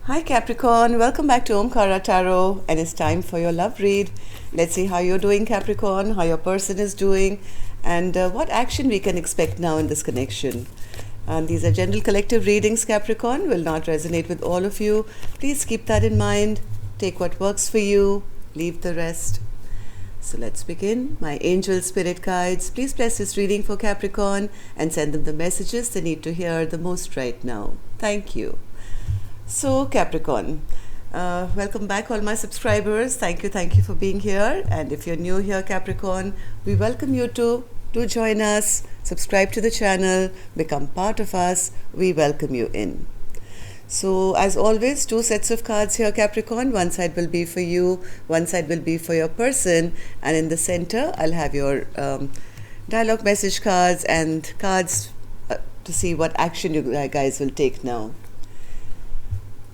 Hi Capricorn, welcome back to Omkara Tarot, and it's time for your love read. Let's see how you're doing, Capricorn, how your person is doing, and what action we can expect now in this connection. And these are general collective readings, Capricorn, will not resonate with all of you. Please keep that in mind. Take what works for you, leave the rest. So let's begin. My angel spirit guides, please bless this reading for Capricorn and send them the messages they need to hear the most right now. Thank you. So Capricorn, welcome back all my subscribers. Thank you for being here. And if you're new here, Capricorn, we welcome you to join us, subscribe to the channel, become part of us. We welcome you in. So as always, two sets of cards here, Capricorn. One side will be for you, one side will be for your person, and in the center I'll have your dialogue message cards and cards to see what action you guys will take now.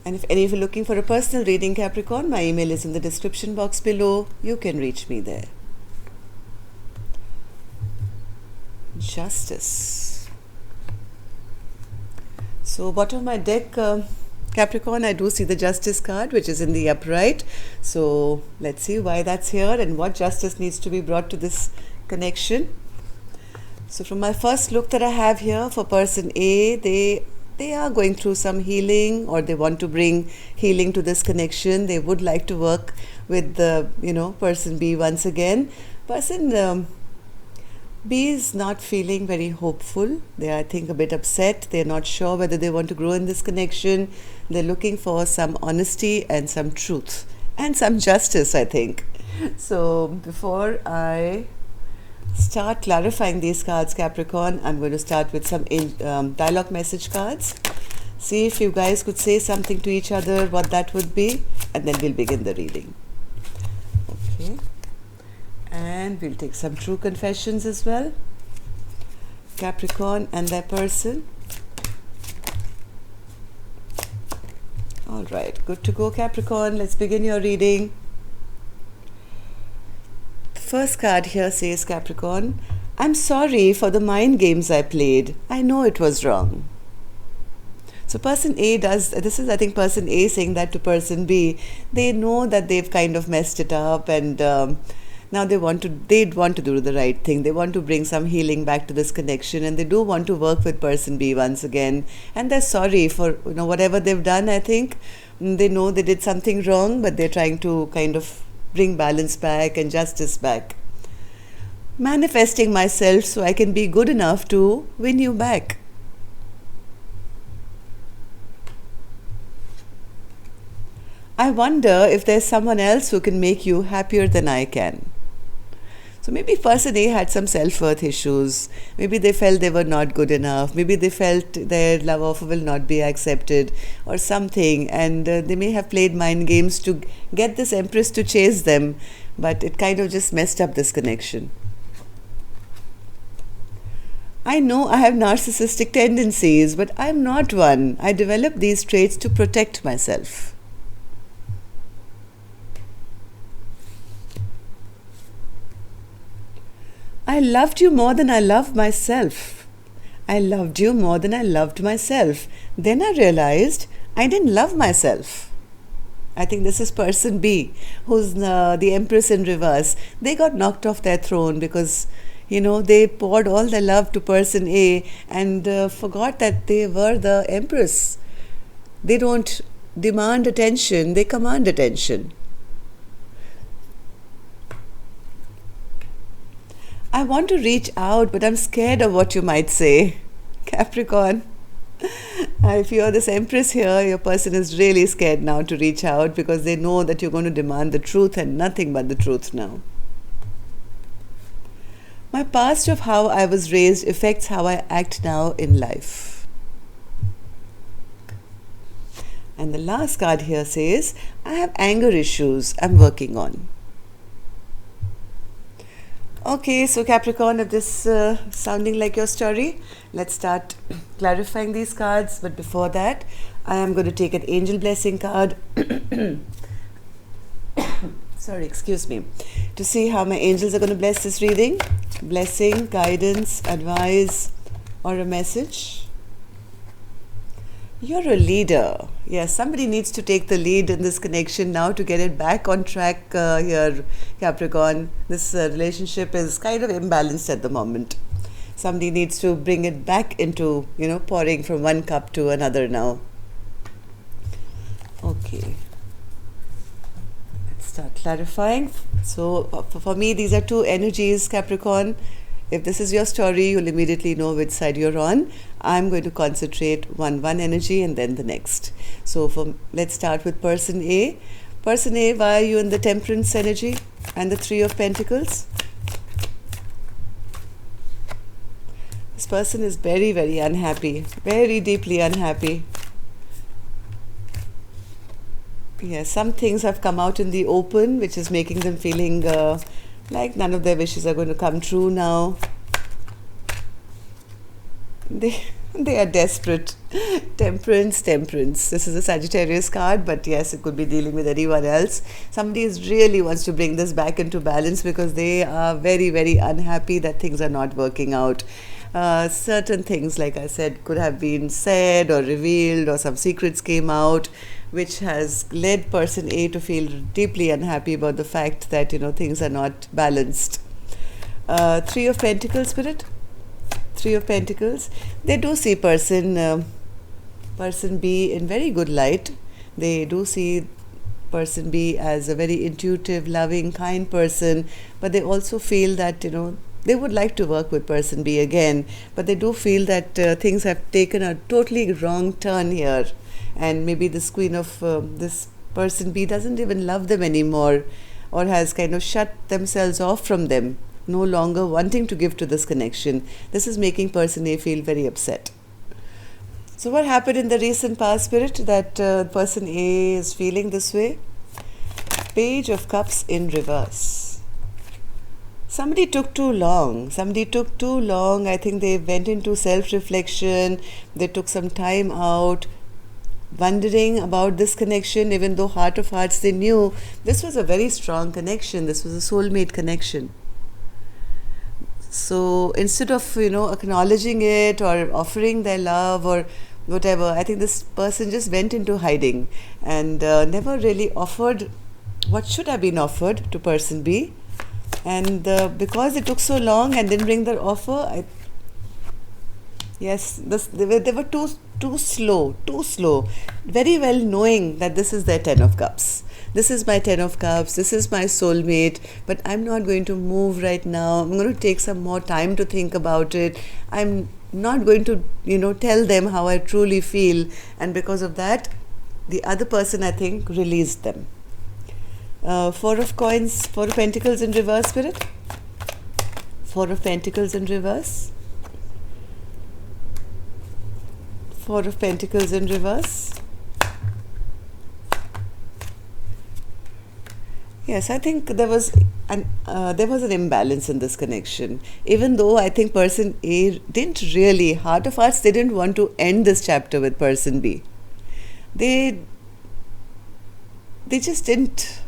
And if any of you are looking for a personal reading, Capricorn, my email is in the description box below. You can reach me there. Justice. So bottom of my deck, Capricorn, I do see the Justice card, which is in the upright. So let's see why that's here and what justice needs to be brought to this connection. So from my first look that I have here for person A, they are going through some healing, or they want to bring healing to this connection. They would like to work with the person B once again. Person B is not feeling very hopeful. They are, I think, a bit upset. They're not sure whether they want to grow in this connection. They're looking for some honesty and some truth and some justice, I think. So before I start clarifying these cards, Capricorn, I'm going to start with some dialogue message cards. See if you guys could say something to each other, what that would be, and then we'll begin the reading. Okay. And we'll take some true confessions as well. Capricorn and their person. All right, good to go, Capricorn. Let's begin your reading. First card here says, Capricorn, I'm sorry for the mind games I played. I know it was wrong. So person A this is, I think, person A saying that to person B. They know that they've kind of messed it up, and now they'd want to do the right thing. They want to bring some healing back to this connection, and they do want to work with person B once again. And they're sorry for whatever they've done. I think they know they did something wrong, but they're trying to kind of bring balance back and justice back. Manifesting myself so I can be good enough to win you back. I wonder if there's someone else who can make you happier than I can. So maybe person A had some self-worth issues. Maybe they felt they were not good enough. Maybe they felt their love offer will not be accepted or something. And they may have played mind games to get this Empress to chase them. But it kind of just messed up this connection. I know I have narcissistic tendencies, but I'm not one. I developed these traits to protect myself. I loved you more than I loved myself. I loved you more than I loved myself. Then I realized I didn't love myself. I think this is person B, who's the Empress in reverse. They got knocked off their throne because, they poured all their love to person A and forgot that they were the Empress. They don't demand attention, they command attention. I want to reach out, but I'm scared of what you might say. Capricorn, if you're this Empress here, your person is really scared now to reach out because they know that you're going to demand the truth and nothing but the truth now. My past of how I was raised affects how I act now in life. And the last card here says, I have anger issues I'm working on. Okay, so Capricorn, if this sounding like your story, let's start clarifying these cards. But before that, I am going to take an angel blessing card. Sorry, excuse me. To see how my angels are going to bless this reading. Blessing, guidance, advice, or a message. You're a leader. Yes, somebody needs to take the lead in this connection now to get it back on track here, Capricorn. This relationship is kind of imbalanced at the moment. Somebody needs to bring it back into, pouring from one cup to another now. Okay. Let's start clarifying. So, for me, these are two energies, Capricorn. If this is your story, you'll immediately know which side you're on. I'm going to concentrate one energy and then the next. So let's start with person A. Person A, why are you in the Temperance energy and the Three of Pentacles? This person is very, very unhappy, very deeply unhappy. Yes, some things have come out in the open, which is making them feeling like none of their wishes are going to come true now. They are desperate. Temperance. This is a Sagittarius card, but yes, it could be dealing with anyone else. Somebody really wants to bring this back into balance because they are very, very unhappy that things are not working out. Certain things, like I said, could have been said or revealed, or some secrets came out, which has led person A to feel deeply unhappy about the fact that, things are not balanced. Three of Pentacles, Spirit. Three of Pentacles. They do see person B in very good light. They do see person B as a very intuitive, loving, kind person, but they also feel that, they would like to work with person B again, but they do feel that things have taken a totally wrong turn here, and maybe this queen of this person B doesn't even love them anymore, or has kind of shut themselves off from them, no longer wanting to give to this connection. This is making person A feel very upset. So what happened in the recent past, Spirit, that person A is feeling this way? Page of Cups in reverse. Somebody took too long. I think they went into self-reflection. They took some time out, wondering about this connection, even though heart of hearts they knew this was a very strong connection. This was a soulmate connection. So instead of, acknowledging it or offering their love or whatever, I think this person just went into hiding and never really offered what should have been offered to person B. And because it took so long and didn't bring their offer, they were too slow, very well knowing that this is their Ten of Cups. This is my Ten of Cups, this is my soulmate, but I'm not going to move right now. I'm going to take some more time to think about it. I'm not going to, tell them how I truly feel. And because of that, the other person, I think, released them. Four of Pentacles in reverse, Spirit. Four of Pentacles in reverse. Four of Pentacles in reverse. Yes, I think there was an imbalance in this connection. Even though I think person A didn't really, heart of hearts, they didn't want to end this chapter with person B. They just didn't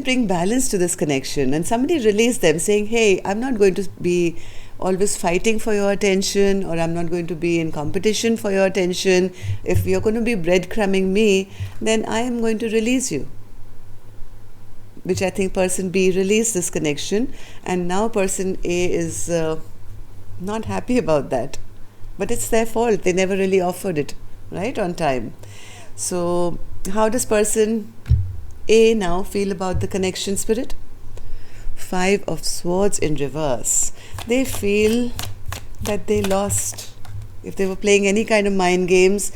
bring balance to this connection, and somebody released them saying, hey, I'm not going to be always fighting for your attention, or I'm not going to be in competition for your attention. If you're going to be breadcrumbing me, then I am going to release you. Which I think person B released this connection, and now person A is not happy about that. But it's their fault. They never really offered it, right, on time. So how does person A now feel about the connection, Spirit? Five of Swords in reverse. They feel that they lost. If they were playing any kind of mind games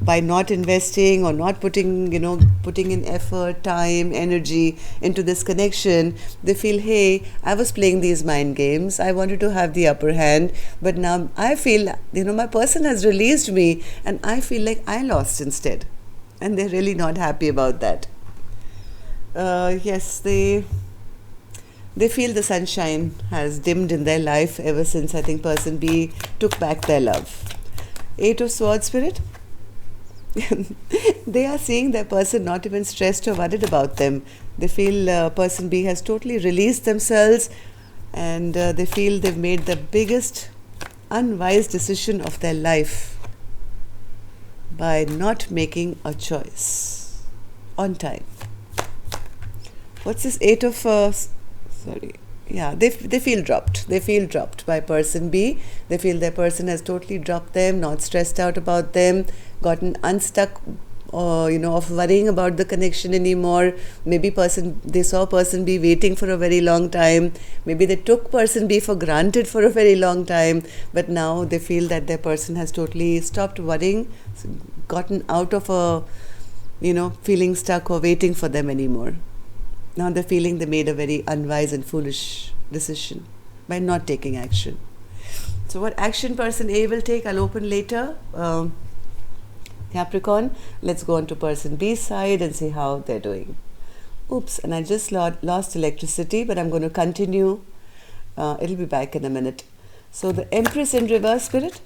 by not investing or not putting in effort, time, energy into this connection, they feel, hey, I was playing these mind games. I wanted to have the upper hand, but now I feel, my person has released me and I feel like I lost instead. And they're really not happy about that. Yes, they feel the sunshine has dimmed in their life ever since I think person B took back their love. Eight of Swords, Spirit. They are seeing their person not even stressed or worried about them. They feel person B has totally released themselves, and they feel they've made the biggest unwise decision of their life by not making a choice on time. What's this eight of sorry, yeah, they feel dropped. They feel dropped by person B. They feel their person has totally dropped them, not stressed out about them, gotten unstuck, of worrying about the connection anymore. Maybe they saw person B waiting for a very long time. Maybe they took person B for granted for a very long time, but now they feel that their person has totally stopped worrying, gotten out of a, feeling stuck or waiting for them anymore. Now they're feeling they made a very unwise and foolish decision by not taking action. So what action person A will take, I'll open later. Capricorn, let's go on to person B's side and see how they're doing. Oops, and I just lost electricity, but I'm going to continue. It'll be back in a minute. So the Empress in reverse, Spirit.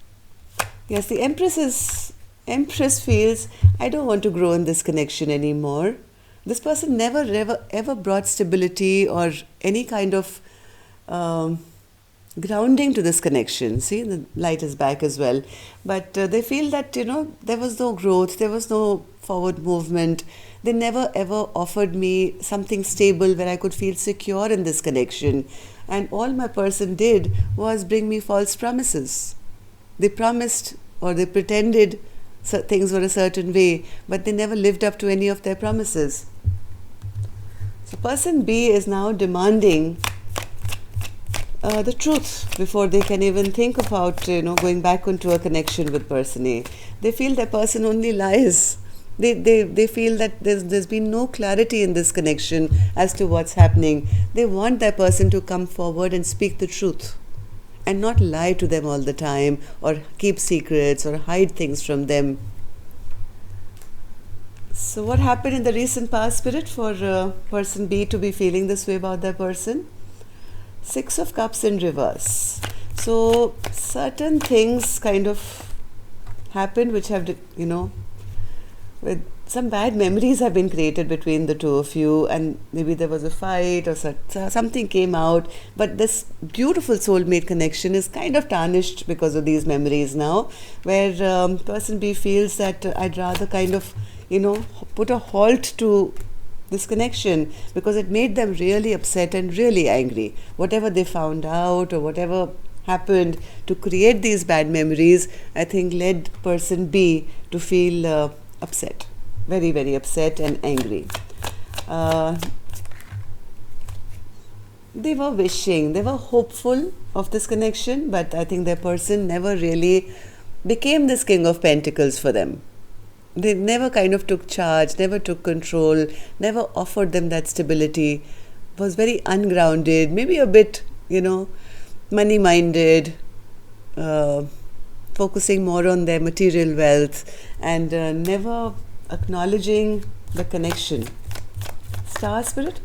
Yes, the Empress feels, I don't want to grow in this connection anymore. This person never ever brought stability or any kind of grounding to this connection. See, the light is back as well. But they feel that, there was no growth, there was no forward movement. They never ever offered me something stable where I could feel secure in this connection. And all my person did was bring me false promises. They promised or they pretended things were a certain way, but they never lived up to any of their promises. So person B is now demanding the truth before they can even think about going back into a connection with person A. They feel that person only lies. They feel that there's been no clarity in this connection as to what's happening. They want that person to come forward and speak the truth and not lie to them all the time or keep secrets or hide things from them. So what happened in the recent past, Spirit, for person B to be feeling this way about their person? Six of Cups in reverse. So certain things kind of happened which have, with some bad memories have been created between the two of you, and maybe there was a fight or something came out, but this beautiful soulmate connection is kind of tarnished because of these memories now, where person B feels that I'd rather kind of, put a halt to this connection because it made them really upset and really angry. Whatever they found out or whatever happened to create these bad memories, I think led person B to feel upset, very, very upset and angry. They were wishing, they were hopeful of this connection, but I think their person never really became this King of Pentacles for them. They never kind of took charge, never took control, never offered them that stability, was very ungrounded, maybe a bit, money-minded, focusing more on their material wealth and never acknowledging the connection. Star Spirit?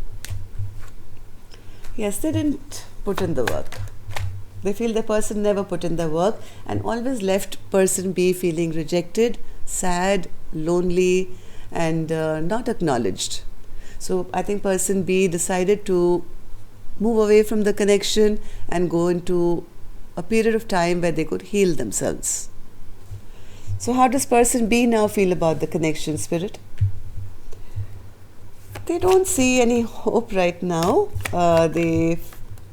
Yes, they didn't put in the work. They feel the person never put in the work and always left person B feeling rejected, sad, lonely and not acknowledged. So I think person B decided to move away from the connection and go into a period of time where they could heal themselves. So how does person B now feel about the connection, Spirit? They don't see any hope right now. They're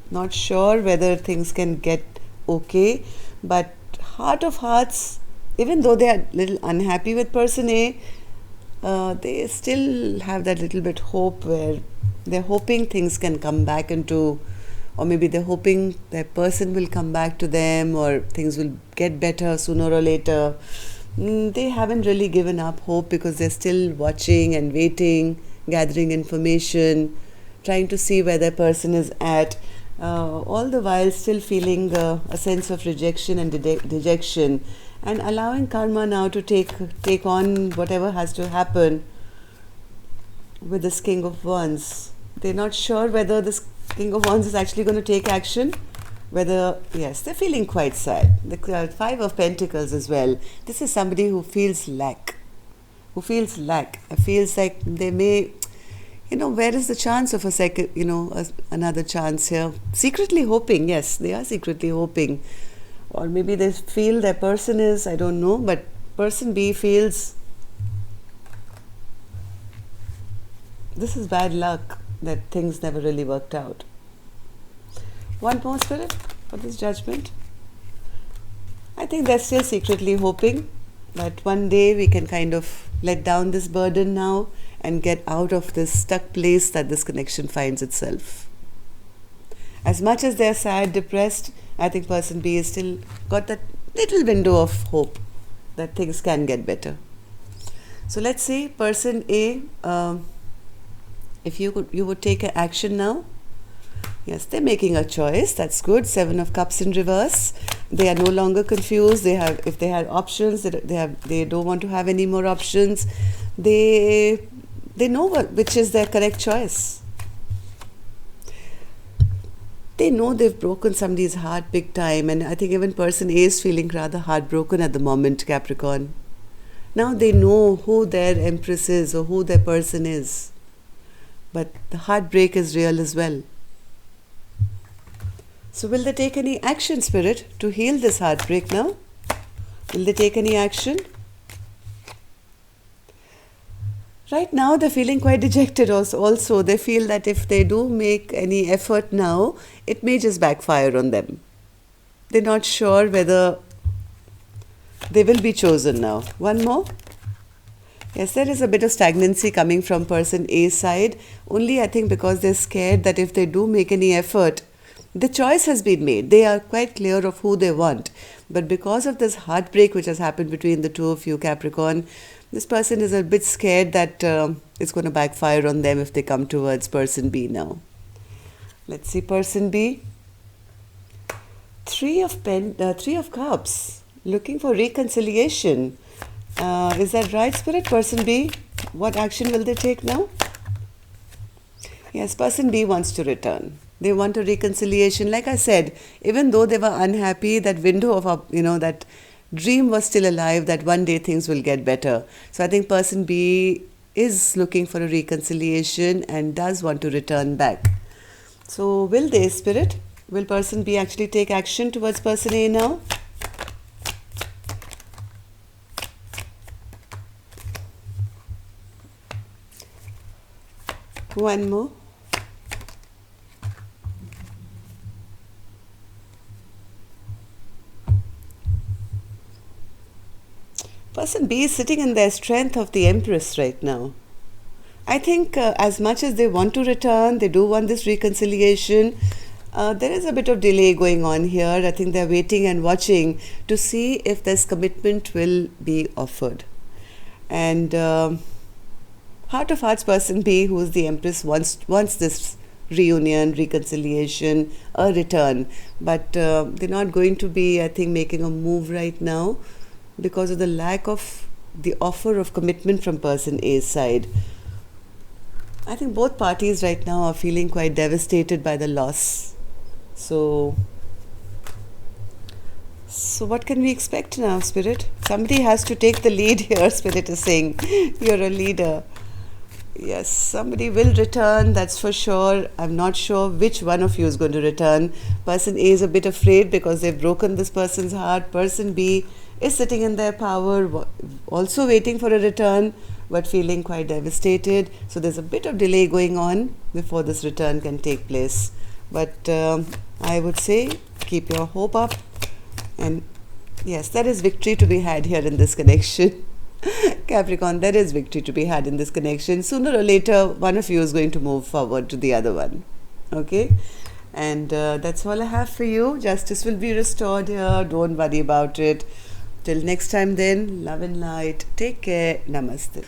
not sure whether things can get okay, but heart of hearts, even though they are a little unhappy with person A, they still have that little bit hope where they're hoping things can come back into, or maybe they're hoping that person will come back to them or things will get better sooner or later. They haven't really given up hope because they're still watching and waiting, gathering information, trying to see where their person is at, all the while still feeling a sense of rejection and dejection, and allowing karma now to take on whatever has to happen with this King of Wands. They're not sure whether this King of Wands is actually going to take action. Yes, they're feeling quite sad. The Five of Pentacles as well. This is somebody who feels lack. It feels like they may, where is the chance of a second, another chance here? Secretly hoping, yes, they are secretly hoping. Or maybe they feel their person is, I don't know, but person B feels this is bad luck, that things never really worked out. One more, Spirit, for this judgment. I think they're still secretly hoping that one day we can kind of let down this burden now and get out of this stuck place that this connection finds itself. As much as they're sad, depressed, I think person B has still got that little window of hope that things can get better. So let's see, person A, if you would take an action now. Yes, they're making a choice. That's good. 7 of Cups in reverse. They are no longer confused. If they had options, they don't want to have any more options. They know which is their correct choice. They know they've broken somebody's heart big time, and I think even person A is feeling rather heartbroken at the moment, Capricorn. Now they know who their Empress is or who their person is. But the heartbreak is real as well. So will they take any action, Spirit, to heal this heartbreak now? Will they take any action? Right now they're feeling quite dejected also. They feel that if they do make any effort now, it may just backfire on them. They're not sure whether they will be chosen now. One more. Yes, there is a bit of stagnancy coming from person A's side. Only I think because they're scared that if they do make any effort, the choice has been made. They are quite clear of who they want. But because of this heartbreak which has happened between the two of you, Capricorn, this person is a bit scared that it's going to backfire on them if they come towards person B now. Let's see, person B. 3 of Cups. Looking for reconciliation. Is that right, Spirit? Person B, what action will they take now? Yes, person B wants to return. They want a reconciliation. Like I said, even though they were unhappy, that window of, that dream was still alive, that one day things will get better. So I think person B is looking for a reconciliation and does want to return back. So will they, Spirit? Will person B actually take action towards person A now? One more. Person B is sitting in their strength of the Empress right now. I think as much as they want to return, they do want this reconciliation. There is a bit of delay going on here. I think they're waiting and watching to see if this commitment will be offered. And heart of hearts, person B, who is the Empress, wants this reunion, reconciliation, a return. But they're not going to be, I think, making a move right now, because of the lack of the offer of commitment from person A's side. I think both parties right now are feeling quite devastated by the loss. So what can we expect now, Spirit? Somebody has to take the lead here, Spirit is saying. You're a leader. Yes, somebody will return, that's for sure. I'm not sure which one of you is going to return. Person A is a bit afraid because they've broken this person's heart. Person B is sitting in their power, also waiting for a return, but feeling quite devastated. So there's a bit of delay going on before this return can take place. But I would say keep your hope up. And yes, there is victory to be had here in this connection. Capricorn, there is victory to be had in this connection. Sooner or later, one of you is going to move forward to the other one. Okay? And that's all I have for you. Justice will be restored here. Don't worry about it. Till next time then, love and light. Take care. Namaste.